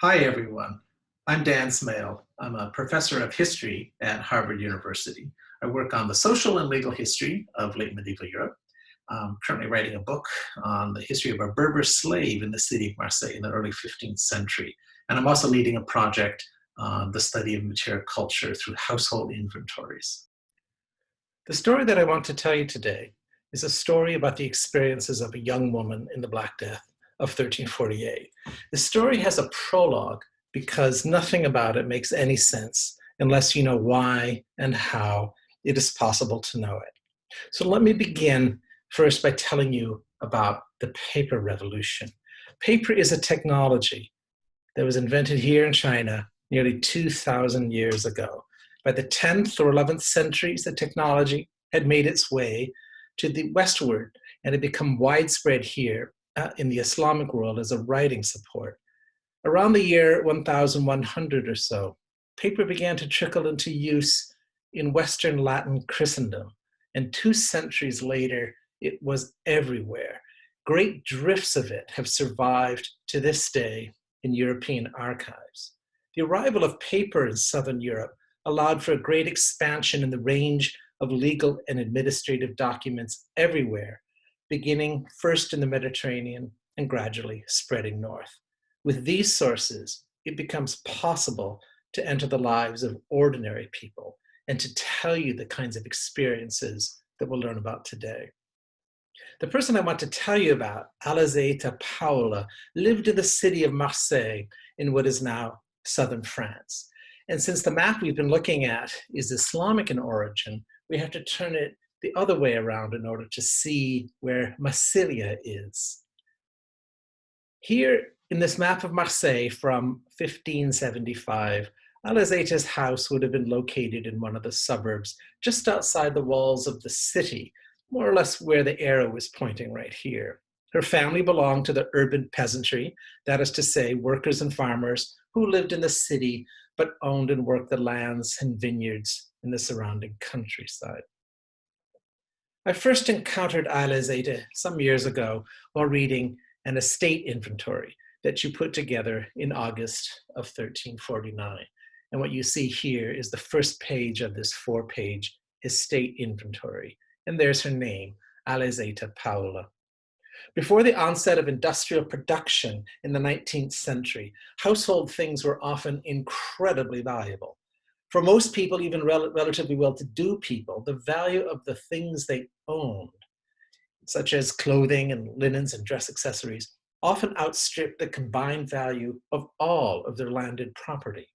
Hi, everyone. I'm Dan Smail. I'm a professor of history at Harvard University. I work on the social and legal history of late medieval Europe. I'm currently writing a book on the history of a Berber slave in the city of Marseille in the early 15th century. And I'm also leading a project on the study of material culture through household inventories. The story that I want to tell you today is a story about the experiences of a young woman in the Black Death of 1348. The story has a prologue because nothing about it makes any sense unless you know why and how it is possible to know it. So let me begin first by telling you about the paper revolution. Paper is a technology that was invented here in China nearly 2,000 years ago. By the 10th or 11th centuries, the technology had made its way to the westward and had become widespread here in the Islamic world as a writing support. Around the year 1100 or so, paper began to trickle into use in Western Latin Christendom, and 2 centuries later, it was everywhere. Great drifts of it have survived to this day in European archives. The arrival of paper in Southern Europe allowed for a great expansion in the range of legal and administrative documents everywhere, beginning first in the Mediterranean and gradually spreading north. With these sources, it becomes possible to enter the lives of ordinary people and to tell you the kinds of experiences that we'll learn about today. The person I want to tell you about, Alizeta Paula, lived in the city of Marseille in what is now southern France. And since the map we've been looking at is Islamic in origin, we have to turn it the other way around in order to see where Massilia is. Here in this map of Marseille from 1575, Alizeta's house would have been located in one of the suburbs just outside the walls of the city, more or less where the arrow is pointing right here. Her family belonged to the urban peasantry, that is to say, workers and farmers who lived in the city but owned and worked the lands and vineyards in the surrounding countryside. I first encountered Alizeta some years ago while reading an estate inventory that she put together in August of 1349. And what you see here is the first page of this 4-page estate inventory. And there's her name, Alizeta Paula. Before the onset of industrial production in the 19th century, household things were often incredibly valuable. For most people, even relatively well-to-do people, the value of the things they owned, such as clothing and linens and dress accessories, often outstripped the combined value of all of their landed property.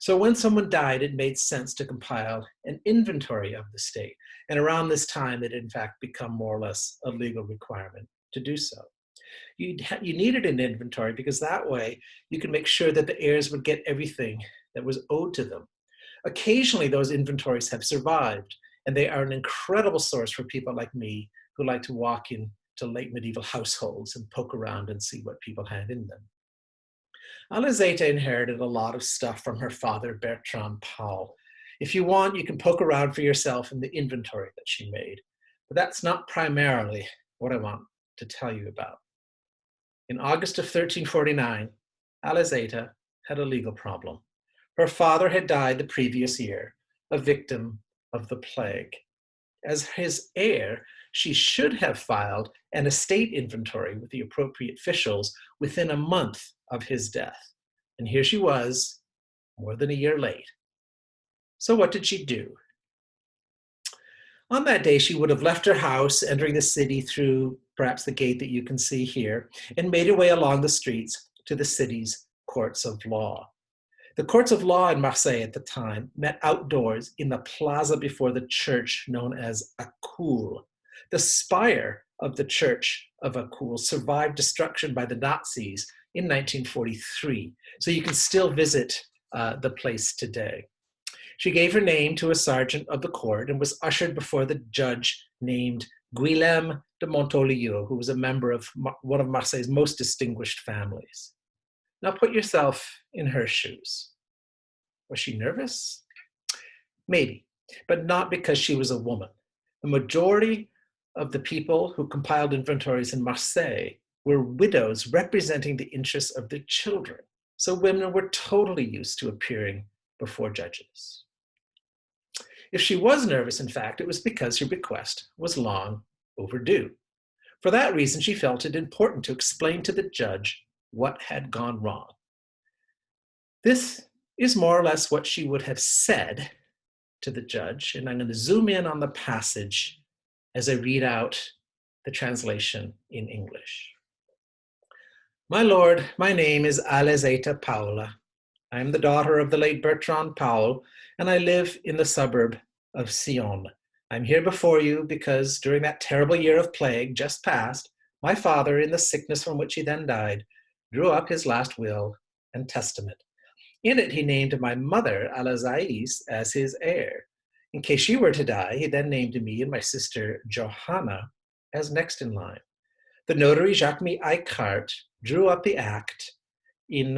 So when someone died, it made sense to compile an inventory of the estate. And around this time, it in fact become more or less a legal requirement to do so. You needed an inventory because that way you could make sure that the heirs would get everything that was owed to them. Occasionally, those inventories have survived, and they are an incredible source for people like me who like to walk into late medieval households and poke around and see what people had in them. Alizeta inherited a lot of stuff from her father, Bertrand Paul. If you want, you can poke around for yourself in the inventory that she made. But that's not primarily what I want to tell you about. In August of 1349, Alizeta had a legal problem. Her father had died the previous year, a victim of the plague. As his heir, she should have filed an estate inventory with the appropriate officials within a month of his death. And here she was, more than a year late. So what did she do? On that day, she would have left her house, entering the city through perhaps the gate that you can see here, and made her way along the streets to the city's courts of law. The courts of law in Marseille at the time met outdoors in the plaza before the church known as a coul. The spire of the church of a coul survived destruction by the Nazis in 1943, so you can still visit the place today. She gave her name to a sergeant of the court and was ushered before the judge named Guillaume de Montolieu, who was a member of one of Marseille's most distinguished families. Now put yourself in her shoes. Was she nervous? Maybe, but not because she was a woman. The majority of the people who compiled inventories in Marseille were widows representing the interests of their children. so women were totally used to appearing before judges. If she was nervous, in fact, it was because her bequest was long overdue. For that reason, she felt it important to explain to the judge what had gone wrong. This is more or less what she would have said to the judge, and I'm going to zoom in on the passage as I read out the translation in English. My lord, my name is Alizeta Paula. I am the daughter of the late Bertrand Powell, and I live in the suburb of Sion. I'm here before you because during that terrible year of plague just past, my father, in the sickness from which he then died, drew up his last will and testament. In it, he named my mother, Alazais, as his heir. In case she were to die, he then named me and my sister, Johanna, as next in line. The notary, Jacques-Mie Eichhardt, drew up the act in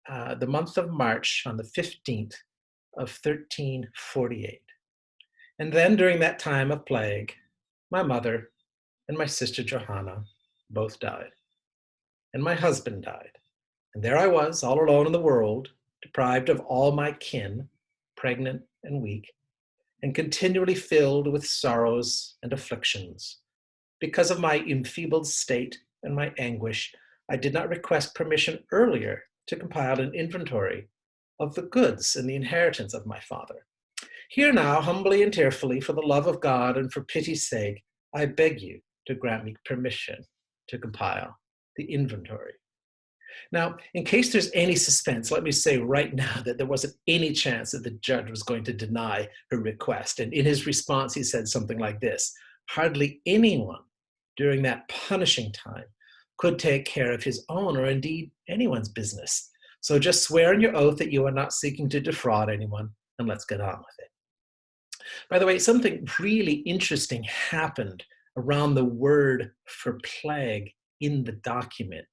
the month of March on the 15th of 1348. And then during that time of plague, my mother and my sister Johanna both died. And my husband died. And there I was, all alone in the world, deprived of all my kin, pregnant and weak, and continually filled with sorrows and afflictions. Because of my enfeebled state and my anguish, I did not request permission earlier to compile an inventory of the goods and the inheritance of my father. Here now, humbly and tearfully, for the love of God and for pity's sake, I beg you to grant me permission to compile the inventory. Now, in case there's any suspense, let me say right now that there wasn't any chance that the judge was going to deny her request. And in his response, he said something like this: hardly anyone during that punishing time could take care of his own or indeed anyone's business. So just swear on your oath that you are not seeking to defraud anyone, and let's get on with it. By the way, something really interesting happened around the word for plague in the document.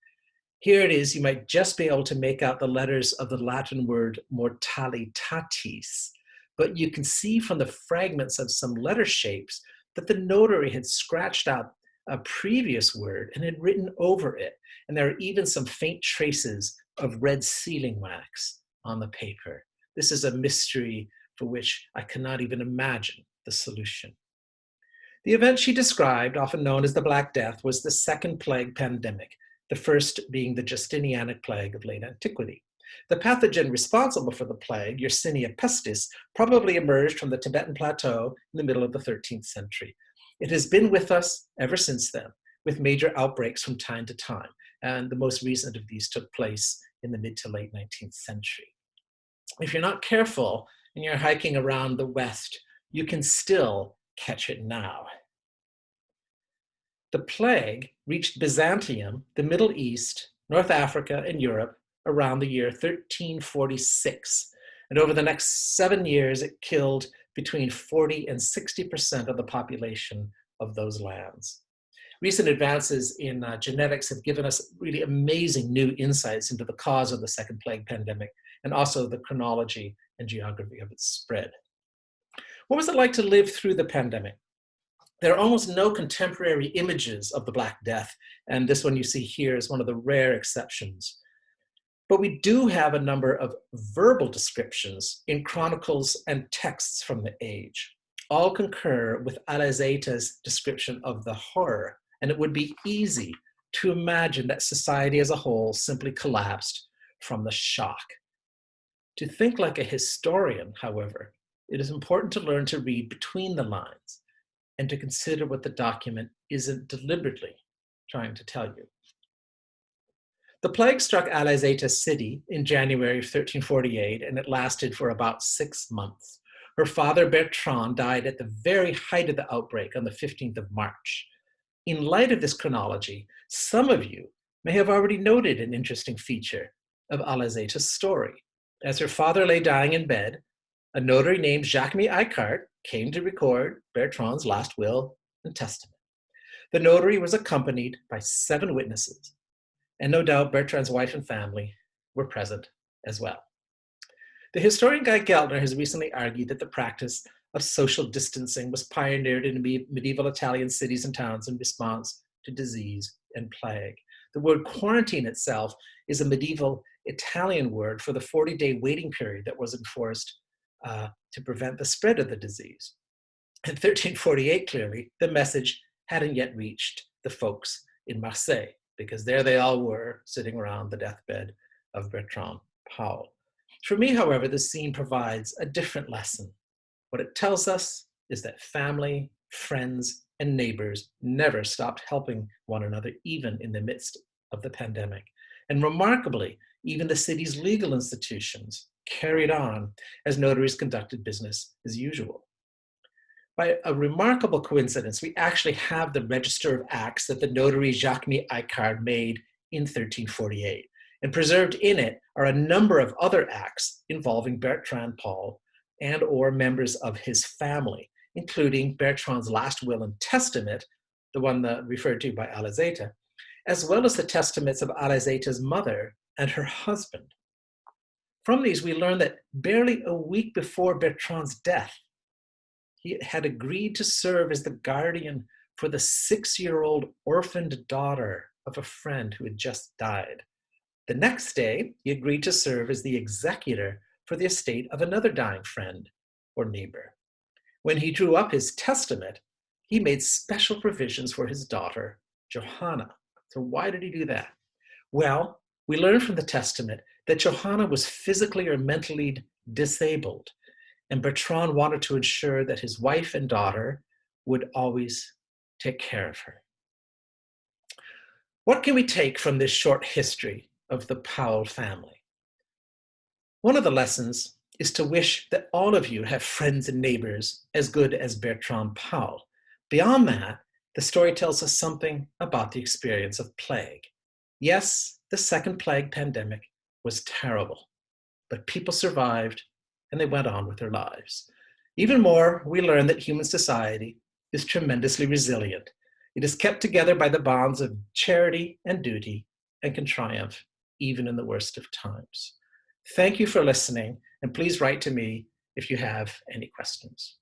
Here it is, you might just be able to make out the letters of the Latin word mortalitatis, but you can see from the fragments of some letter shapes that the notary had scratched out a previous word and had written over it. And there are even some faint traces of red sealing wax on the paper. This is a mystery for which I cannot even imagine the solution. The event she described, often known as the Black Death, was the second plague pandemic, the first being the Justinianic plague of late antiquity. The pathogen responsible for the plague, Yersinia pestis, probably emerged from the Tibetan plateau in the middle of the 13th century. It has been with us ever since then, with major outbreaks from time to time, and the most recent of these took place in the mid to late 19th century. If you're not careful and you're hiking around the West, you can still catch it now. The plague reached Byzantium, the Middle East, North Africa, and Europe around the year 1346. And over the next 7 years, it killed between 40 and 60% of the population of those lands. Recent advances in genetics have given us really amazing new insights into the cause of the second plague pandemic and also the chronology and geography of its spread. What was it like to live through the pandemic? There are almost no contemporary images of the Black Death, and this one you see here is one of the rare exceptions. But we do have a number of verbal descriptions in chronicles and texts from the age. All concur with Alazeta's description of the horror, and it would be easy to imagine that society as a whole simply collapsed from the shock. To think like a historian, however, it is important to learn to read between the lines and to consider what the document isn't deliberately trying to tell you. The plague struck Alazeta's city in January of 1348, and it lasted for about 6 months. Her father, Bertrand, died at the very height of the outbreak on the 15th of March. In light of this chronology, some of you may have already noted an interesting feature of Alazeta's story. As her father lay dying in bed, a notary named Jacques-Mie Eichhardt came to record Bertrand's last will and testament. The notary was accompanied by 7 witnesses, and no doubt Bertrand's wife and family were present as well. The historian Guy Geltner has recently argued that the practice of social distancing was pioneered in medieval Italian cities and towns in response to disease and plague. The word quarantine itself is a medieval Italian word for the 40-day waiting period that was enforced to prevent the spread of the disease. In 1348, clearly, the message hadn't yet reached the folks in Marseille, because there they all were, sitting around the deathbed of Bertrand Powell. For me, however, this scene provides a different lesson. What it tells us is that family, friends, and neighbors never stopped helping one another, even in the midst of the pandemic. And remarkably, even the city's legal institutions carried on as notaries conducted business as usual. By a remarkable coincidence, we actually have the Register of Acts that the notary Jacques-Mie Icard made in 1348. And preserved in it are a number of other acts involving Bertrand Powell and or members of his family, including Bertrand's last will and testament, the one referred to by Alizeta, as well as the testaments of Alizeta's mother and her husband. From these, we learn that barely a week before Bertrand's death, he had agreed to serve as the guardian for the 6-year-old orphaned daughter of a friend who had just died. The next day, he agreed to serve as the executor for the estate of another dying friend or neighbor. When he drew up his testament, he made special provisions for his daughter, Johanna. So why did he do that? Well, we learn from the testament that Johanna was physically or mentally disabled, and Bertrand wanted to ensure that his wife and daughter would always take care of her. What can we take from this short history of the Powell family? One of the lessons is to wish that all of you have friends and neighbors as good as Bertrand Powell. Beyond that, the story tells us something about the experience of plague. Yes, the second plague pandemic was terrible, but people survived and they went on with their lives. Even more, we learn that human society is tremendously resilient. It is kept together by the bonds of charity and duty and can triumph even in the worst of times. Thank you for listening, and please write to me if you have any questions.